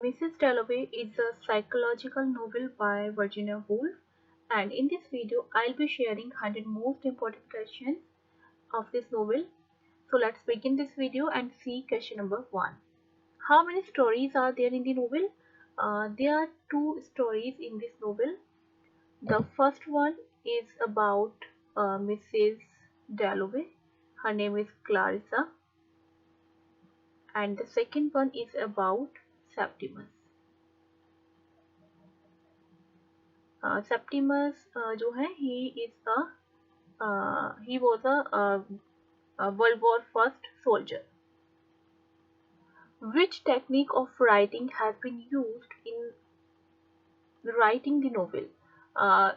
Mrs. Dalloway is a psychological novel by Virginia Woolf, and in this video, I'll be sharing 100 most important questions of this novel. So let's begin this video and see question number 1. How many stories are there in the novel? There are two stories in this novel. The first one is about Mrs. Dalloway. Her name is Clarissa. And the second one is about Septimus. Septimus जो है he was a World War First soldier. Which technique of writing has been used in writing the novel?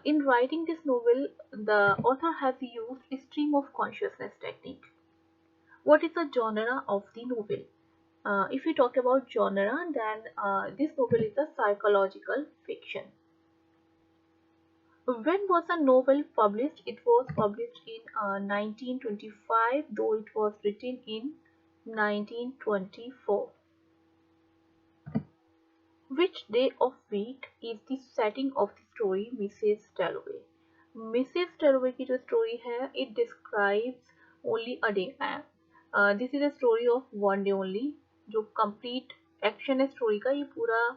In writing this novel, the author has used a stream of consciousness technique. What is the genre of the novel? If we talk about genre, then this novel is a psychological fiction. When was the novel published? It was published in 1925, though it was written in 1924. Which day of week is the setting of the story Mrs. Dalloway? Mrs. Dalloway की जो story है, it describes only a day. This is a story of one day only. जो complete action है story का, ये पूरा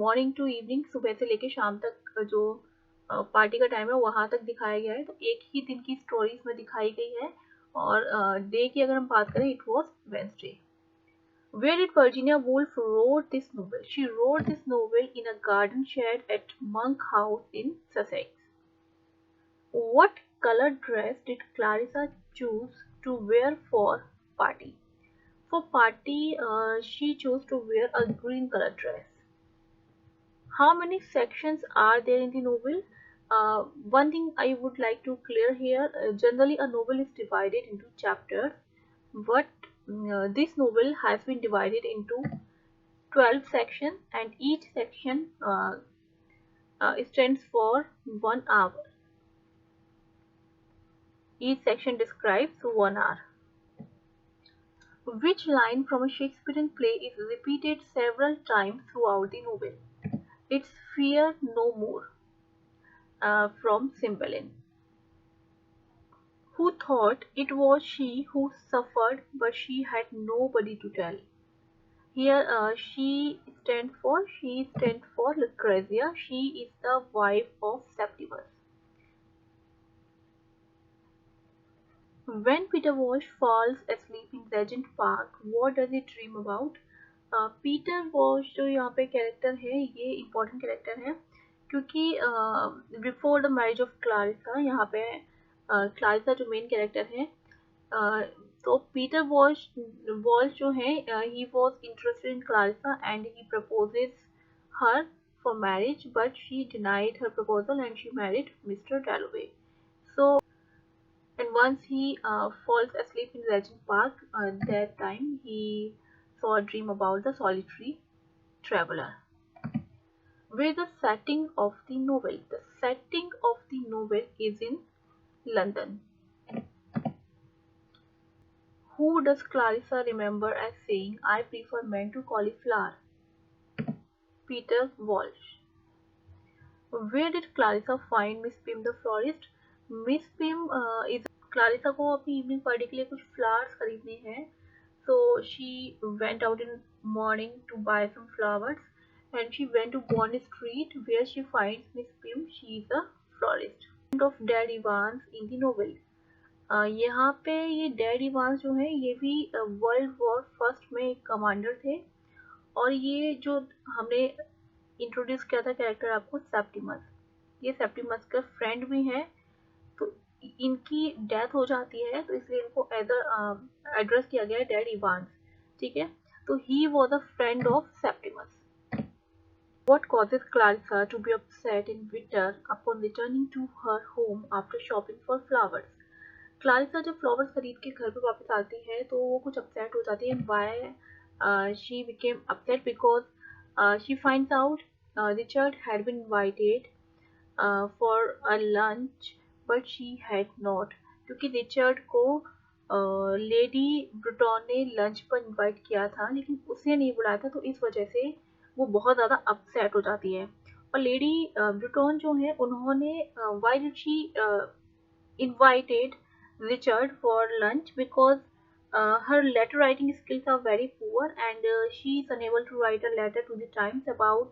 morning to evening, सुबह से लेके शाम तक जो पार्टी का टाइम है वहां तक दिखाया गया है. तो एक ही दिन की स्टोरी इसमें दिखाई गई है. और डे की अगर हम बात करें, it was Wednesday. Where did Virginia Woolf wrote this novel? She wrote this novel in a garden shed at Monk House in Sussex. What colored dress did Clarissa choose to wear for party? For party, she chose to wear a green colored dress. How many sections are there in the novel? One thing I would like to clear here, generally a novel is divided into chapters, but this novel has been divided into 12 sections, and each section stands for 1 hour. Each section describes 1 hour. Which line from a Shakespearean play is repeated several times throughout the novel? It's fear no more. From Cymbeline. Who thought it was she who suffered, but she had nobody to tell? Here, she stands for Lucrezia. She is the wife of Septimus. When Peter Walsh falls asleep in Regent Park, what does he dream about? Peter Walsh जो यहाँ पे character है, ये important character है क्योंकि before the marriage of Clarissa, यहाँ पे Clarissa जो मेन कैरेक्टर है, तो पीटर वॉश जो है, he was interested in Clarissa and he proposes her for marriage, but she denied her proposal and she married Mr. Dalloway. So, and once he falls asleep in Regent Park, that time he saw a dream about the solitary traveler. Where the setting of the novel? The setting of the novel is in London. Who does Clarissa remember as saying, "I prefer men to cauliflower"? Peter Walsh. Where did Clarissa find Miss Pym the florist? Miss Pym is Clarissa को अपनी evening party के लिए कुछ flowers खरीदने हैं. So she went out in morning to buy some flowers, and she went to Bond Street where she finds Miss Pym. She is a florist. Of Dad Evans in the novel. यहाँ पे ये dad Evans जो है, ये भी world war first में एक commander थे, और ये जो हमने इंट्रोड्यूस किया था कैरेक्टर आपको, सेप्टिमस, ये सेप्टिमस का फ्रेंड भी है. तो इनकी डेथ हो जाती है, तो इसलिए इनको एज एड्रेस किया गया है डैड इवांस. ठीक है, तो he was a friend of Septimus. What causes Clarissa to be upset and bitter upon returning to her home after shopping for flowers? Clarissa जब फ्लावर्स खरीद के घर पे वापस आती है तो वो कुछ अपसेट हो जाती है. Why she became upset? Because she finds out Richard had been invited for a lunch but she had not. क्योंकि रिचर्ड को लेडी ब्रुटॉन ने लंच पर इनवाइट किया था लेकिन उसने नहीं बुलाया था, तो इस वजह से वो बहुत ज़्यादा अपसेट हो जाती है। और लेडी ब्रूटोन जो है उन्होंने why did she invited Richard for lunch because her letter writing skills are very poor and she is unable to write a letter to the Times about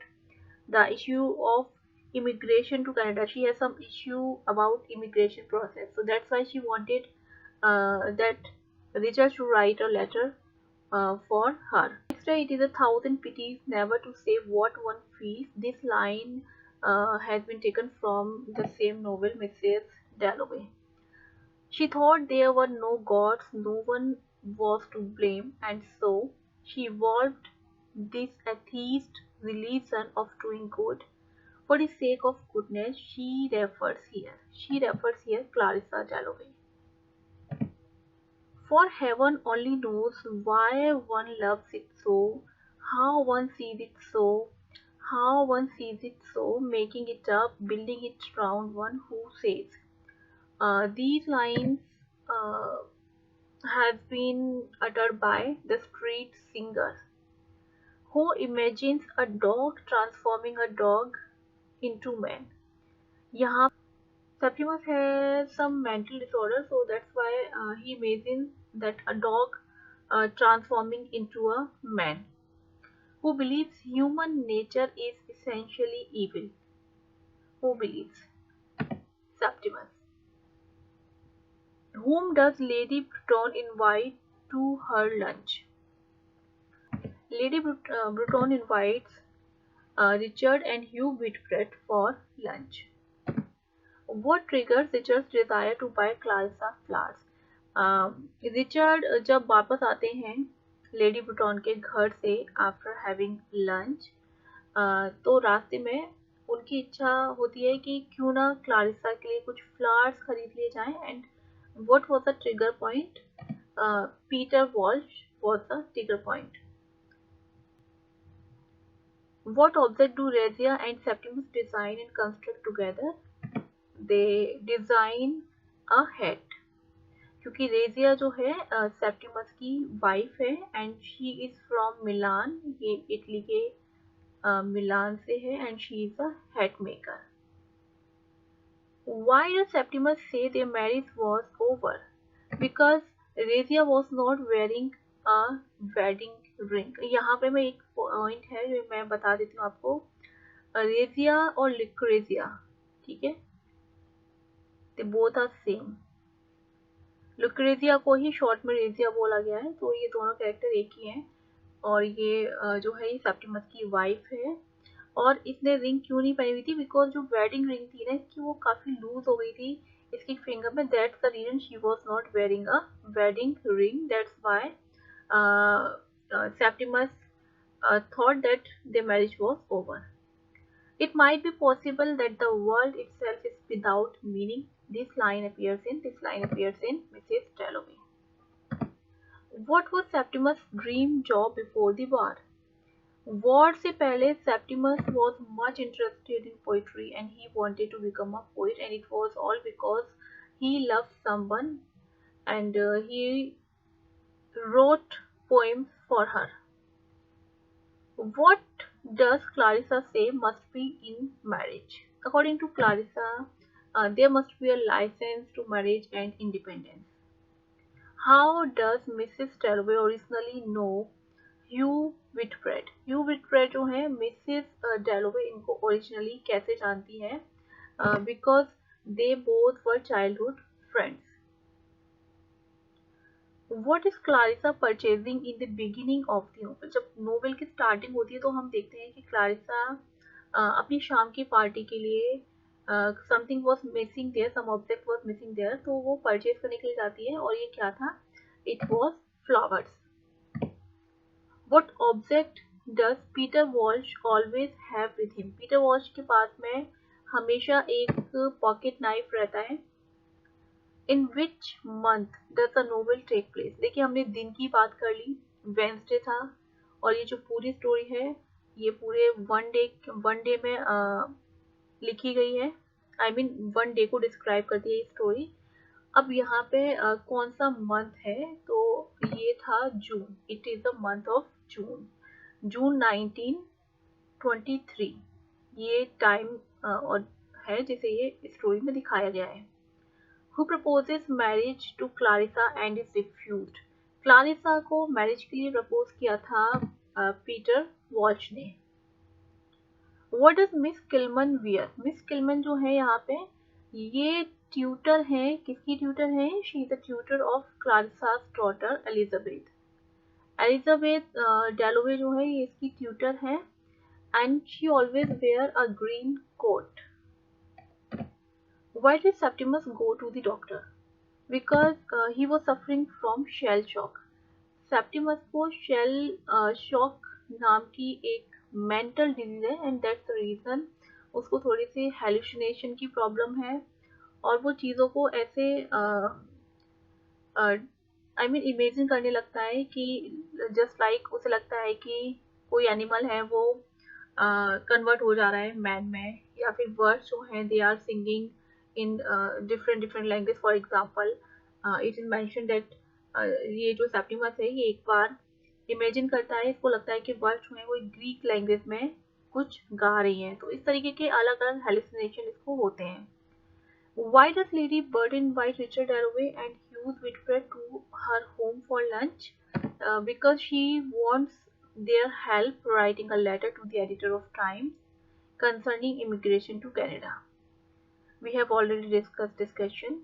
the issue of immigration to Canada. She has some issue about immigration process, so that's why she wanted that Richard to write a letter for her. Next, it is a thousand pities never to say what one feels. This line has been taken from the same novel, Mrs. Dalloway. She thought there were no gods, no one was to blame, and so she evolved this atheist religion of doing good. For the sake of goodness, she refers here Clarissa Dalloway. For heaven only knows why one loves it so, how one sees it so, making it up, building it round one who says. These lines uh, has been uttered by the street singer who imagines a dog transforming a dog into man. यहाँ Septimus has some mental disorder, so that's why he imagines that a dog transforming into a man who believes human nature is essentially evil. Who believes? Septimus. Whom does Lady Bruton invite to her lunch? Lady Bruton invites Richard and Hugh Whitbread for lunch. What triggers Richard's desire to buy Clarissa flowers? Richard जब वापस आते हैं lady ब्रूटॉन के घर से after having lunch, तो रास्ते में उनकी इच्छा होती है कि क्यों ना क्लारिसा के लिए कुछ फ्लावर्स खरीद लिए जाएं and what was the trigger point? Peter Walsh was the trigger point. What object do Razia and Septimus design and construct together? They design a hat. क्योंकि रेजिया जो है सेप्टिमस की वाइफ है एंड शी इज फ्रॉम मिलान, ये Italy के मिलान से है and she is a hat maker. Why does Septimus say their marriage was over? Because Razia was not wearing a wedding ring. यहाँ पे मैं एक पॉइंट है जो मैं बता देती हूँ आपको. रेजिया और लिक्रेजिया, ठीक है, they both are same. Lucrezia को ही शॉर्ट में रेजिया बोला गया है, तो ये दोनों कैरेक्टर एक ही हैं. और ये जो है ये सेप्टिमस की वाइफ है. और इसने रिंग क्यों नहीं पहनी हुई थी? बिकॉज जो वेडिंग रिंग थी ना कि वो काफी लूज हो गई थी इसकी फिंगर में. That's the reason she was not wearing a wedding ring. That's why Septimus thought that their marriage was over. It might be possible that the world itself is without meaning. This line appears in Mrs. Dalloway. What was Septimus' dream job before the war? War से पहले Septimus was much interested in poetry and he wanted to become a poet, and it was all because he loved someone and he wrote poems for her. What does Clarissa say must be in marriage? According to Clarissa, there must be a license to marriage and independence. How does Mrs. Dalloway originally know Hugh Whitbread? Hugh Whitbread जो है Mrs डेलोवे इनको originally कैसे जानती है? Because they both were childhood friends. What is Clarissa purchasing in the beginning of the novel? जब novel की starting होती है तो हम देखते हैं कि क्लारिसा अपनी शाम की पार्टी के लिए something was missing there, some object was missing there, तो वो परचेज करने के लिए जाती है. और ये क्या था? It was flowers. What object does Peter Walsh always have with him? Peter Walsh के पास में हमेशा एक पॉकेट नाइफ रहता है. In which month does the novel take place? देखिए हमने दिन की बात कर ली, वेंसडे था, और ये जो पूरी स्टोरी है ये पूरे वन डे में लिखी गई है. आई मीन वन डे को डिस्क्राइब करती है ये स्टोरी. अब यहाँ पे कौन सा मंथ है? तो ये था June. It is the month of June. June 19 23 ये टाइम और है जिसे ये स्टोरी में दिखाया गया है। Who proposes marriage to Clarissa and is refused? Clarissa को मैरिज के लिए प्रपोज किया था पीटर वॉल्श ने। What does Miss Kilman wear? Miss Kilman जो है यहाँ पे ये ट्यूटर है, किसकी ट्यूटर है? She is the tutor of Clarissa's daughter Elizabeth. Elizabeth Dalloway जो है ये इसकी ट्यूटर है and she always wear a green coat. Why did Septimus go to the doctor? Because he was suffering from shell shock. Septimus को shell shock नाम की एक mental disease है एंड दैट्स द रीजन उसको थोड़ी सी hallucination की problem है और वो चीज़ों को ऐसे आई मीन इमेजिन करने लगता है कि जस्ट लाइक उसे लगता है कि कोई एनिमल है वो कन्वर्ट हो जा रहा है मैन में, या फिर वर्ड्स जो हैं they are singing in different language. For example it is mention that ये जो सेप्टिमस है ये एक बार इमेजिन करता है, इसको लगता है कि वर्ड जो है वो ग्रीक लैंग्वेज में कुछ गा रही हैं, तो इस तरीके के अलग अलग हेलुसिनेशन इसको होते हैं। Why does Lady Bird invite Richard Dalloway and Hughes Whitbread to her home for lunch? Because she wants their help writing a letter to the editor of Time concerning immigration to Canada. We have already discussed discussion.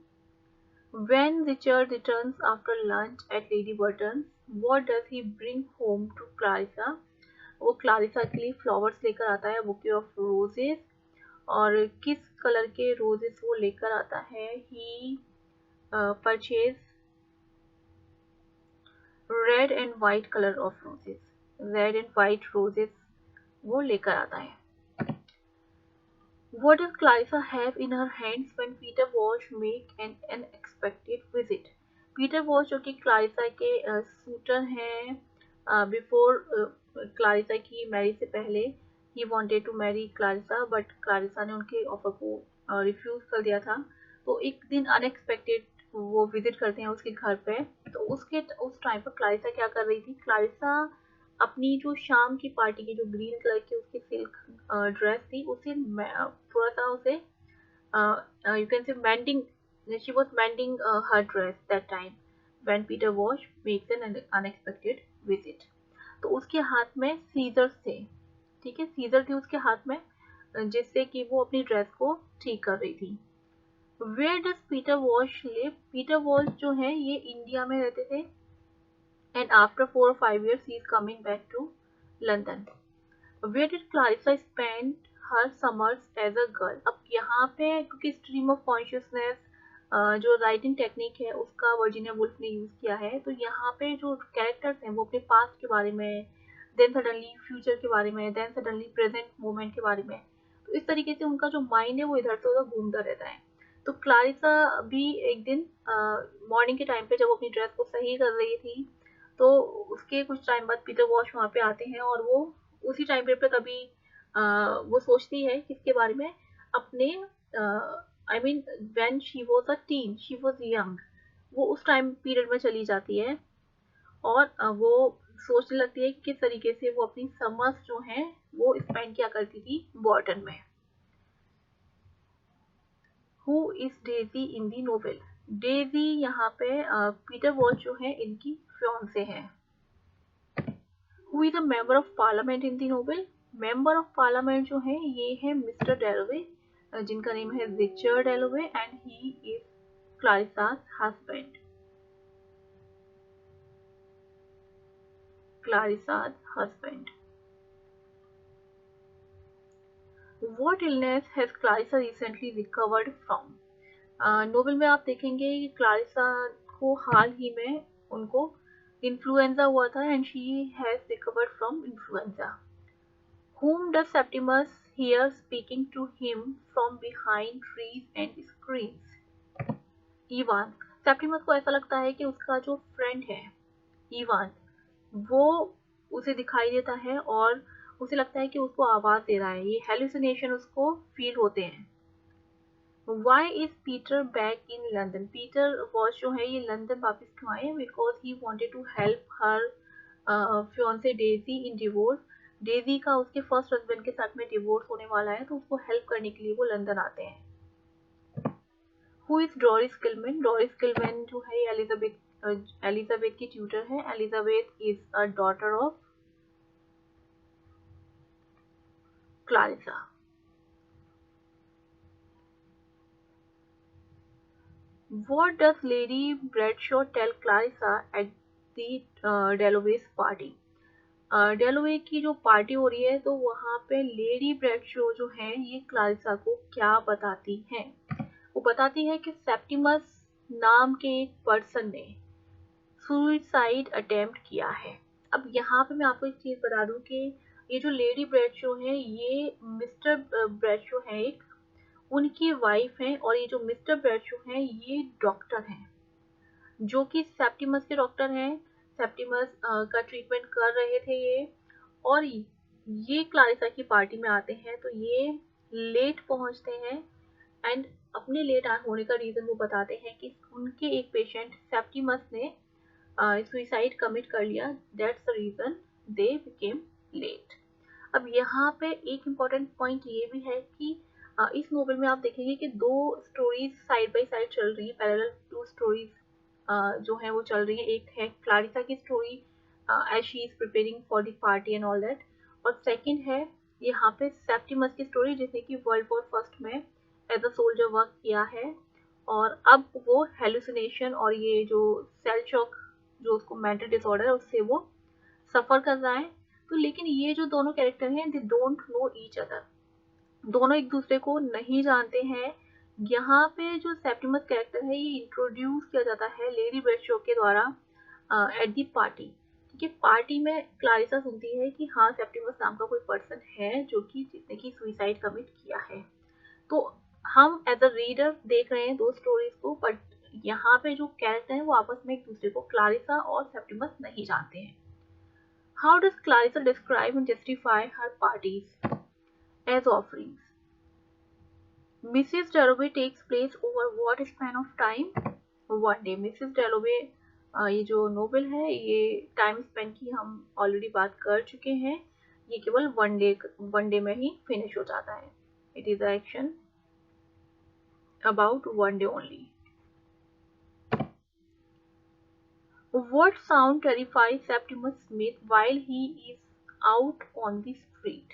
When Richard returns after lunch at Lady Burton's, what does he bring home to Clarissa? वो Clarissa के लिए flowers लेकर आता है, bouquet of roses. और किस colour के roses वो लेकर आता है? He purchase red and white colour of roses, red and white roses वो लेकर आता है। What does Clarissa have in her hands when Peter Walsh make an unexpected visit? Peter Walsh जो कि क्लारिसा के सूटर हैं बिफोर क्लारिसा की marriage से पहले, he wanted to marry Clarissa but Clarissa ने उनके ऑफर को रिफ्यूज कर दिया था। तो एक दिन अनएक्सपेक्टेड वो विजिट करते हैं उसके घर पे। तो उस टाइम पर क्लारिसा क्या कर रही थी? क्लारिसा अपनी जो शाम की पार्टी की जो ग्रीन कलर की उसकी सिल्क ड्रेस थी उसे थोड़ा सा उसे you can say mending, she was mending her dress that time when Peter wash makes an unexpected visit. तो उसके हाथ में सीजर्स थे, ठीक है, सीजर थे उसके हाथ में जिससे कि वो अपनी ड्रेस को ठीक कर रही थी। Where does Peter Walsh live? Peter Walsh जो है ये इंडिया में रहते थे and after 4 or 5 years he is coming back to London. Where did Clarissa spend her summers as a girl? अब यहाँ पे क्योंकि stream of consciousness जो राइटिंग टेक्निक है उसका वर्जीनिया वुल्फ ने यूज किया है, तो यहाँ पे जो कैरेक्टर्स हैं वो अपने पास्ट के बारे में, देन सडनली फ्यूचर के बारे में, देन सडनली प्रेजेंट मोमेंट के बारे में, तो इस तरीके से उनका जो माइंड है वो इधर से उधर घूमता रहता है। तो क्लारिसा भी एक दिन मॉर्निंग के टाइम पे जब वो अपनी ड्रेस को सही कर रही थी तो उसके कुछ टाइम बाद पीटर वॉश वहाँ पे आते हैं और वो उसी टाइम पे कभी वो सोचती है किसके बारे में? अपने I mean when she was a tin, she was young, वो उस टाइम पीरियड में चली जाती है और वो सोचने लगती है कि किस तरीके से वो अपनी समर्स जो हैं वो स्पेंड किया करती थी बॉर्टन में। Who is Daisy in the novel? Daisy यहाँ पे पीटर वॉश जो है इनकी फियांसे है। Who is a member of parliament in the novel? Member of parliament जो है ये है मिस्टर डैलोवे जिनका नेम है Richard Dalloway and he is Clarissa's husband. Clarissa's husband. What illness has Clarissa recently recovered from? Novel में आप देखेंगे कि क्लारिसा को हाल ही में उनको इन्फ्लुएंजा हुआ था and she has recovered from influenza. Whom does Septimus hear speaking to him from behind trees and screens? Evan. Septimus को ऐसा लगता है कि उसका जो फ्रेंड है ईवान वो उसे दिखाई देता है और उसे लगता है कि उसको आवाज दे रहा है, ये हेलुसिनेशन उसको फील होते हैं। Why is Peter back in London? Peter wash जो है ये लंदन वापस क्यों आए? Because he wanted to help her fiance Daisy in divorce. Daisy का उसके फर्स्ट हस्बैंड के साथ में डिवोर्स होने वाला है, तो उसको हेल्प करने के लिए वो लंदन आते हैं। Who is Doris Kilmann? Doris Kilmann जो है एलिजाबेथ की ट्यूटर है। Elizabeth is a daughter of Clarissa. What does Lady Bradshaw tell Clarissa at the Dalloway's party? डेलोवे की जो पार्टी हो रही है, तो वहाँ पे लेडी ब्रैडशो जो है ये क्लारिसा को क्या बताती हैं? वो बताती है कि सेप्टिमस नाम के एक पर्सन ने सुसाइड अटेम्प्ट किया है। अब यहाँ पे मैं आपको एक चीज बता दूं कि ये जो लेडी ब्रैडशो है ये मिस्टर ब्रैडशो है एक, उनकी वाइफ है, और ये जो मिस्टर ब्रैडशो है ये डॉक्टर हैं, जो कि सेप्टिमस के डॉक्टर हैं। सेप्टिमस का ट्रीटमेंट कर रहे थे ये, और ये क्लारिसा की पार्टी में आते हैं, तो ये लेट पहुंचते हैं एंड अपने लेट होने का रीजन वो बताते हैं कि उनके एक पेशेंट सेप्टिमस ने सुसाइड कमिट कर लिया, that's the reason they became late. अब यहाँ पे एक इम्पॉर्टेंट पॉइंट ये भी है कि इस नोवेल में आप देखेंगे कि दो स्टोरीज साइड बाय साइड चल रही है, पैरेलल टू स्टोरीज जो है वो चल रही है। एक है क्लारिसा की story as she is preparing for the party and all that, और सेकंड है यहाँ पे सेप्टिमस की स्टोरी, जिसने कि वर्ल्ड वॉर फर्स्ट में एज अ सोल्जर वर्क किया है, और अब वो हेलुसिनेशन और ये जो सेल शॉक जो उसको मेंटल डिसऑर्डर है उससे वो सफर कर रहा है। तो लेकिन ये जो दोनों कैरेक्टर हैं they don't know each other, दोनों एक दूसरे को नहीं जानते हैं। यहाँ पे जो सेप्टिमस कैरेक्टर है ये इंट्रोड्यूस किया जाता है लेडी ब्रैडशो के द्वारा एट दी पार्टी, क्योंकि पार्टी में क्लारिसा सुनती है कि हाँ सेप्टिमस नाम का कोई पर्सन है जो कि जिसने की सुसाइड कमिट किया है। तो हम एज अ रीडर देख रहे हैं दो स्टोरीज को, बट यहाँ पे जो कैरेक्टर है वो आपस में एक दूसरे को क्लारिसा और सेप्टिमस नहीं जानते हैं। How does Clarissa describe and justify her parties as offerings? Mrs. Dalloway takes place over what span of time? One day. Mrs. Dalloway ये जो नोवेल है ये टाइम स्पेन की हम ऑलरेडी बात कर चुके हैं, ये केवल वन डे में ही फिनिश हो जाता है। It is action about one day only. What sound terrifies Septimus Smith while he is out on the street?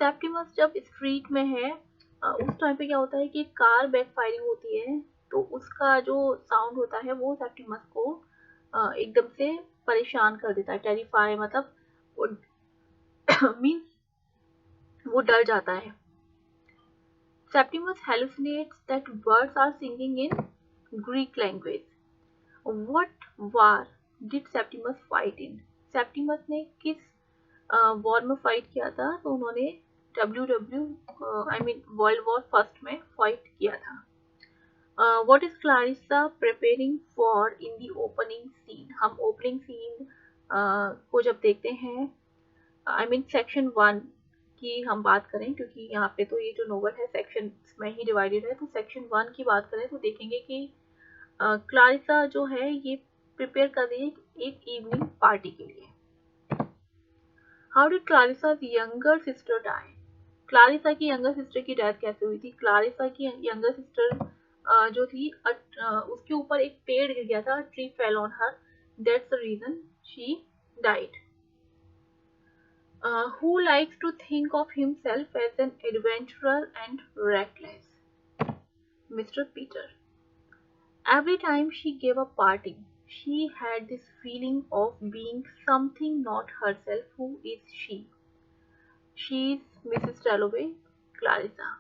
Septimus जब स्ट्रीट में है उस टाइम पे क्या होता है कि कार बैक फायरिंग होती है, तो उसका जो साउंड होता है वो सेप्टिमस को एकदम से परेशान कर देता है। टेरिफाई मतलब वो मीन वो डर जाता है। Septimus hallucinates that birds are singing in Greek language. What war did Septimus fight in? Septimus ने किस वॉर में फाइट किया था? तो उन्होंने वर्ल्ड वॉर फर्स्ट में फाइट किया था। What is Clarissa preparing for in the opening scene? हम ओपनिंग सीन को जब देखते हैं, सेक्शन 1 की हम बात करें, क्योंकि यहाँ पे तो ये जो नोवेल है सेक्शन में ही डिवाइडेड है, तो सेक्शन 1 की बात करें तो देखेंगे कि क्लारिसा जो है ये प्रिपेयर कर रही है एक इवनिंग पार्टी के लिए। How did Clarissa's younger sister die? Clarissa की यंगर सिस्टर की डेथ कैसे हुई थी? क्लारिसा की यंगर सिस्टर जो थी उसके ऊपर एक पेड़ गिर गया था, tree fell on her, that's the reason she died. Who likes to think of himself as an adventurer and reckless? Mr. Peter. Every time she gave a party, she had this feeling of being something not herself. Who is she? She is Mrs. Dalloway, Clarissa.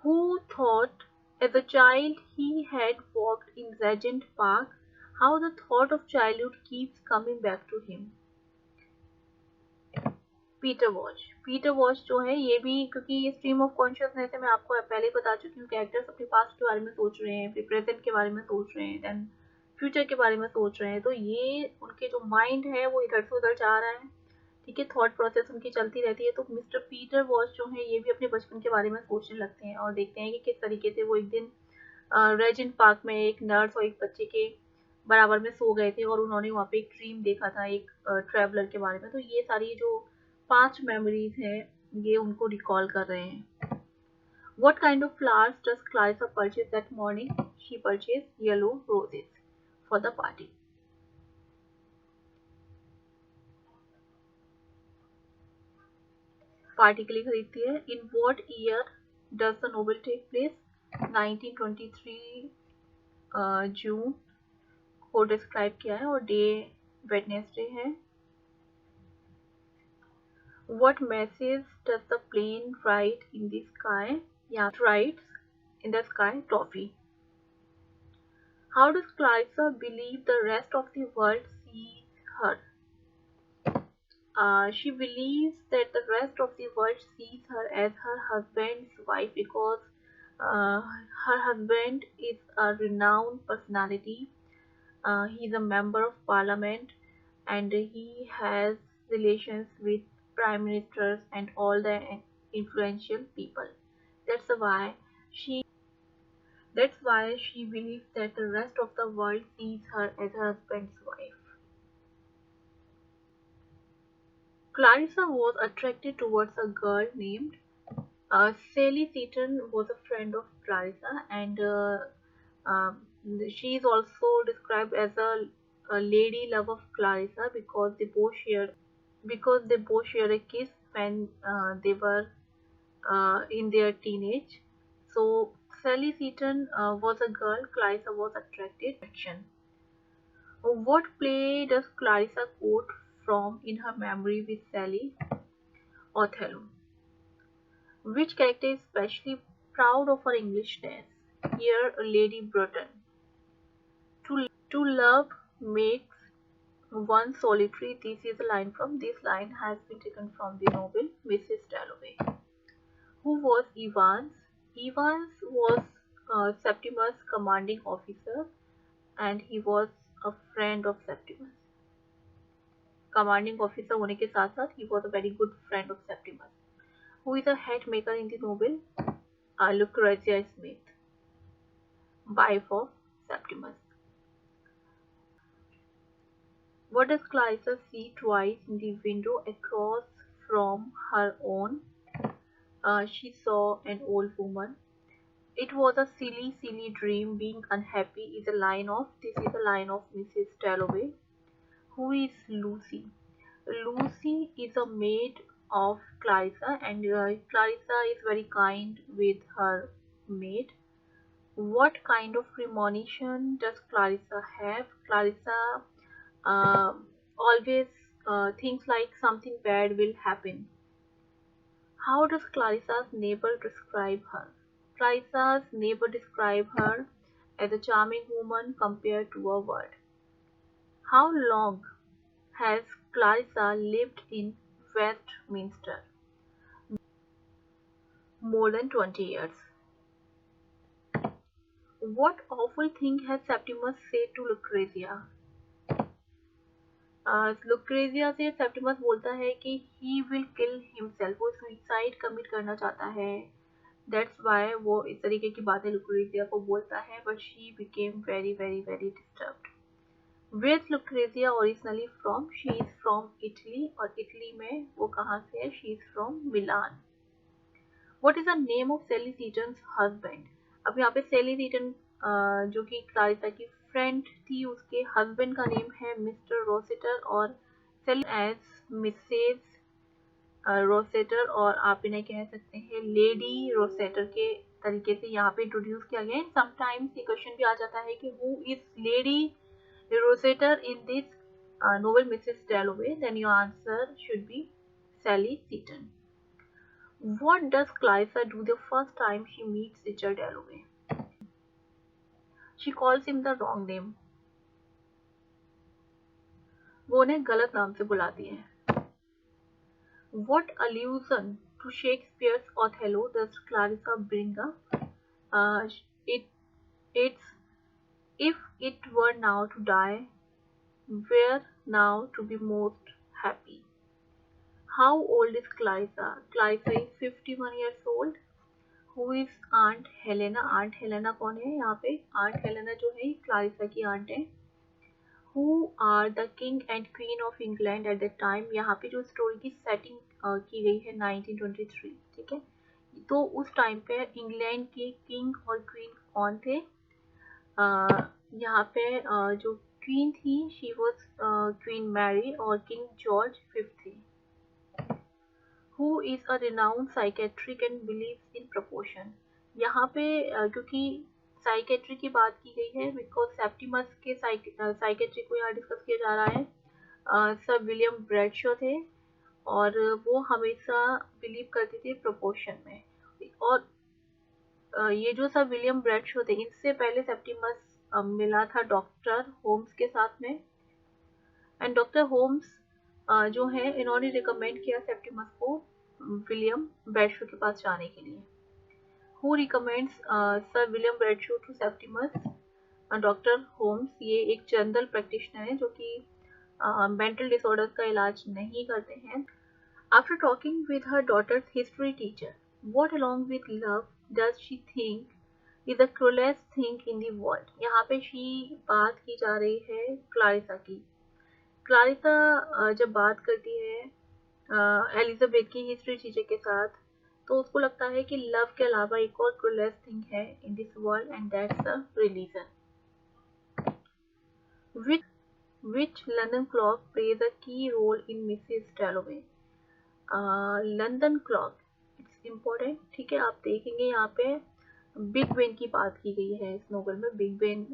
Who thought as a child he had walked in Regent Park? How the thought of childhood keeps coming back to him. Peter watch. Peter watch जो है ये भी, क्योंकि ये stream of consciousness है, मैं आपको पहले ही बता चुकी हूँ, कैरेक्टर्स अपने पास्ट के बारे में सोच रहे हैं, फिर प्रेजेंट के बारे में सोच रहे हैं, देन फ्यूचर के बारे में सोच रहे हैं, तो ये उनके जो माइंड है वो इधर से उधर जा रहा है, ठीक है, थॉट प्रोसेस उनकी चलती रहती है। तो मिस्टर पीटर वॉच जो है ये भी अपने बचपन के बारे में सोचने लगते हैं और देखते हैं कि किस तरीके से वो एक दिन रेजेंट पार्क में एक नर्स और एक बच्चे के बराबर में सो गए थे और उन्होंने वहाँ पे एक ड्रीम देखा था एक ट्रैवलर के बारे में। तो ये सारी जो 5 मेमोरीज हैं ये उनको रिकॉल कर रहे हैं। What kind of flowers does Clarissa purchase that morning? She purchased yellow roses for the party. Party के लिए खरीदती है। In what year does the novel take place? 1923 जून को डिस्क्राइब किया है और डे वेडनेसडे है। What message does the plane write in the sky? Yeah, it writes in the sky toffee. How does Clarissa believe the rest of the world sees her? She believes that the rest of the world sees her as her husband's wife because her husband is a renowned personality. He is a member of parliament and he has relations with prime ministers and all the influential people. That's why she that's why she believes that the rest of the world sees her as her husband's wife. Clarissa was attracted towards a girl named Sally Seaton was a friend of Clarissa, and um, she is also described as a lady love of Clarissa because they both share a kiss when they were in their teenage. So Sally Seaton was a girl Clarissa was attracted to. What play does Clarissa quote from in her memory with Sally? Othello. Which character is especially proud of her Englishness? Here, Lady Bruton. To love makes one solitary. This is a line from this line has been taken from the novel Mrs. Dalloway. Who was Evans? Evans was Septimus' commanding officer and he was a friend of Septimus. Commanding officer होने के साथ साथ he was a very good friend of Septimus. Who is a hat maker in the novel? Lucrezia Smith, wife of Septimus. What does Clarissa see twice in the window across from her own? She saw an old woman. It was a silly, silly dream. Being unhappy is a line of Mrs. Dalloway. Who is Lucy? Lucy is a maid of Clarissa, and Clarissa is very kind with her maid. What kind of premonition does Clarissa have? Clarissa uh, always thinks like something bad will happen. How does Clarissa's neighbor describe her? Clarissa's neighbor describe her as a charming woman compared to a word. How long has Clarissa lived in Westminster? More than 20 years. What awful thing has Septimus said to Lucrezia? Lucrezia से Septimus बोलता है कि he will kill himself, वो suicide commit करना चाहता है। That's why वो इस तरीके की बातें लुक्रेजिया को बोलता है, but she became very very very disturbed. Where is Lucrezia originally from? She is from Italy, और इटली में वो कहाँ से है? She is from Milan. What is the name of Sally Seton's husband? अब यहाँ पे सैली सीटन जो कि क्लारिसा की फ्रेंड थी, उसके हस्बैंड का नेम है मिस्टर रोसेटर और सेल एज मिसेज रोसेटर, और आप इन्हें कह सकते हैं लेडी रोसेटर के तरीके से यहाँ पे इंट्रोड्यूस किया गया है। समटाइम्स ये क्वेश्चन भी आ जाता है कि who is Lady Rosseter in this novel Mrs. Dalloway? Then your answer should be Sally Seton. What does Clarissa do the first time she meets Richard Dalloway? She calls him the wrong name. वो उन्हें गलत नाम से बुलाती है। What allusion to Shakespeare's Othello does Clarissa bring up? It's if it were now to die, were now to be most happy. How old is Clarissa? Clarissa is 51 years old. Who is Aunt Helena? Aunt Helena कौन है यहाँ पे? Aunt Helena जो है Clarissa की aunt है। Who are the king and queen of England at the time. यहाँ पे जो स्टोरी की सेटिंग की गई है 1923, ठीक है। तो उस टाइम पे इंग्लैंड के किंग और क्वीन कौन थे? यहाँ पे जो क्वीन थी शी वॉज क्वीन मैरी और किंग जॉर्ज फिफ्थ थे। Who is a renowned psychiatric and believes in proportion. यहाँ पे क्योंकि साइकेट्री की बात की गई है बिकॉज सेप्टिमस के साइकेट्री को यहाँ डिस्कस किया जा रहा है। सर विलियम ब्रैडशॉ थे और वो हमेशा बिलीव करते थे प्रोपोर्शन में। और ये जो सर विलियम ब्रैडशॉ थे इनसे पहले सेप्टिमस मिला था डॉक्टर होम्स के साथ में। एंड डॉक्टर होम्स जो है इन्होंने रिकमेंड किया सेप्टिमस को विलियम ब्रैडशॉ के पास जाने के लिए। Who recommends sir William Bradshaw to Septimus? Doctor Holmes. ये एक जनरल प्रैक्टिशनर है जो कि मेंटल डिसऑर्डर का इलाज नहीं करते हैं। After talking with her daughter's history teacher, what along with love does she think is the cruelest thing in the world? यहाँ पे she बात की जा रही है क्लारिसा की। क्लारिसा जब बात करती है एलिजाबेथ की हिस्ट्री टीचर के साथ, तो उसको लगता है कि लव के अलावा एक और क्रूलेस्ट थिंग है in this world and that's a religion. Which London clock plays a key role in Mrs. Dalloway? London clock it's important, ठीक है। आप देखेंगे यहाँ पे बिग बेन की बात की गई है इस नोवेल में। Big Ben.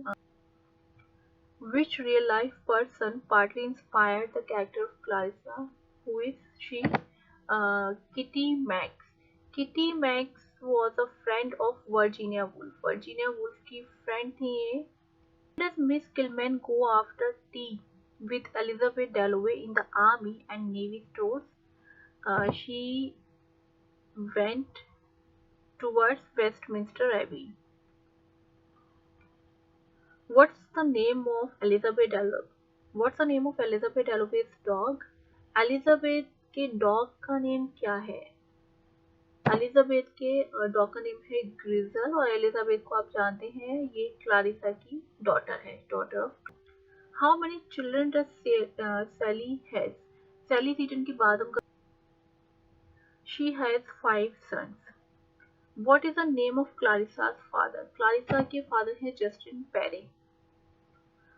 Which real life person partly inspired the character of Clarissa? Who is she? Kitty Max. Kitty Max was a friend of Virginia Woolf. Virginia Woolf की friend थी ये। Does Miss Kilman go after tea with Elizabeth Dalloway in the army and navy stores? She went towards Westminster Abbey. What's the name of Elizabeth Dalloway? What's the name of Elizabeth Dalloway's dog? Elizabeth के dog का name क्या है? Elizabeth के dog का name है ग्रिजल और Elizabeth को आप जानते हैं ये क्लारिसा की डॉटर है, daughter of. How many children does Sally has? Sally Seton की बात हम कर। She has 5 sons. What is the name of Clarissa's father? Clarissa के फादर है Justin Parry.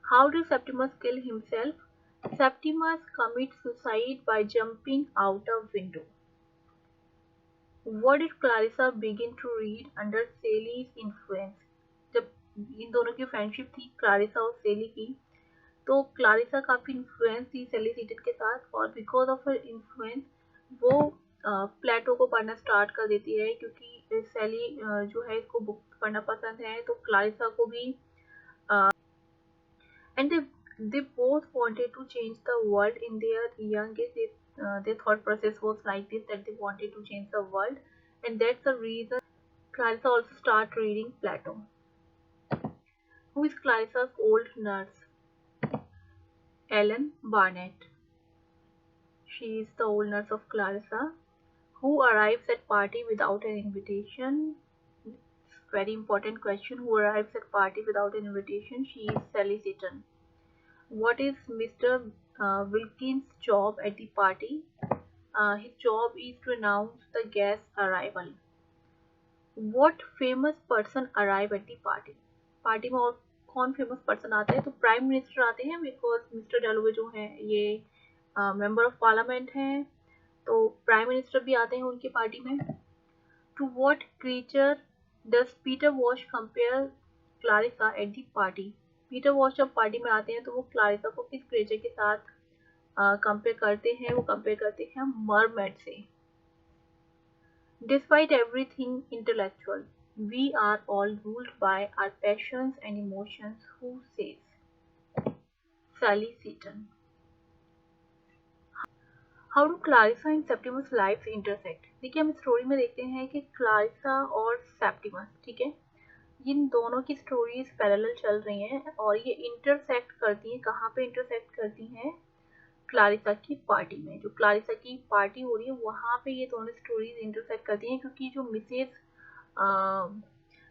How did Septimus kill himself? Septimus commits suicide by jumping out a window. What did Clarissa begin to read under Sally's influence? जब इन दोनों की friendship थी Clarissa और सेली की, तो क्लारिसा काफी इन्फ्लुएंस थी सेली सीटन के साथ और बिकॉज ऑफ हर इन्फ्लुएंस वो प्लेटो को पढ़ना स्टार्ट कर देती है क्योंकि सेली जो है इसको बुक पढ़ना पसंद है, तो क्लारिसा को भी and they both wanted to change the world in their young age. Their thought process was like this, that they wanted to change the world, and that's the reason Clarissa also start reading Plato. Who is Clarissa's old nurse? Ellen Barnett. She is the old nurse of Clarissa. Who arrives at party without an invitation? Very important question. Who arrives at party without an invitation? She is Sally Seton. What is Mr. Wilkins' job at the party? His job is to announce the guest's arrival. What famous person arrive at the party? Party में और कौन famous person आते हैं? तो prime minister आते हैं because mister डैलोवे जो हैं ये मेंबर ऑफ पार्लियामेंट हैं, तो प्राइम मिनिस्टर भी आते हैं उनकी पार्टी में। To what creature does Peter Walsh compare Clarissa at the party? Peter Walsh जब पार्टी में आते हैं तो वो क्लारिसा को किस क्रिएचर के साथ कंपेयर करते हैं? वो कंपेयर करते हैं मरमेड से। Despite everything intellectual, we are all ruled by our passions and emotions, who says? Sally Seton. How do Clarissa and Septimus lives intersect? देखिए हम स्टोरी में देखते हैं कि क्लारिसा और सेप्टिमस, ठीक है, इन दोनों की स्टोरीज पैरेलल चल रही हैं और ये इंटरसेक्ट करती हैं। कहाँ पे इंटरसेक्ट करती हैं? क्लारिसा की पार्टी में। जो क्लारिसा की पार्टी हो रही है वहाँ पे ये दोनों स्टोरीज इंटरसेक्ट करती हैं क्योंकि जो मिसेस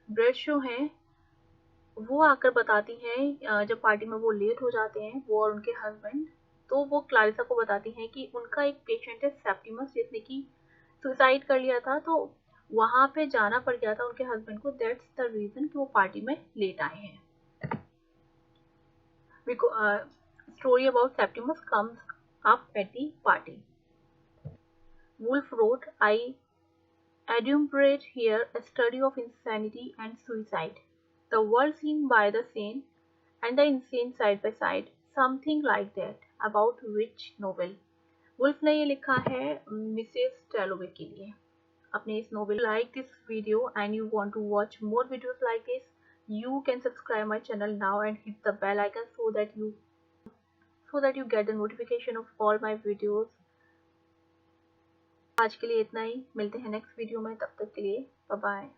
ब्रैडशॉ हैं वो आकर बताती हैं जब पार्टी में वो लेट हो जाते हैं, वो और उनके हस्बैंड, तो वो क्लारिसा को बताती हैं कि उनका एक पेशेंट है सेप्टिमस जिसने कि सुसाइड कर लिया था, तो वहां पे जाना पड़ गया था उनके हस्बैंड को, दैट्स द रीजन कि वो पार्टी में लेट आए हैं। Story about Septimus comes up at the party. Woolf wrote, I adumbrate here a study of insanity and suicide, the world seen by the sane and the insane side by side, something like that, about which novel. Woolf ने ये लिखा है Mrs टेलोवे के लिए अपने इस novel. Like this video and you want to watch more videos like this, you can subscribe my channel now and hit the bell icon so that you get the notification of all my videos. आज के लिए इतना ही, मिलते हैं next video में, तब तक के लिए बाय बाय।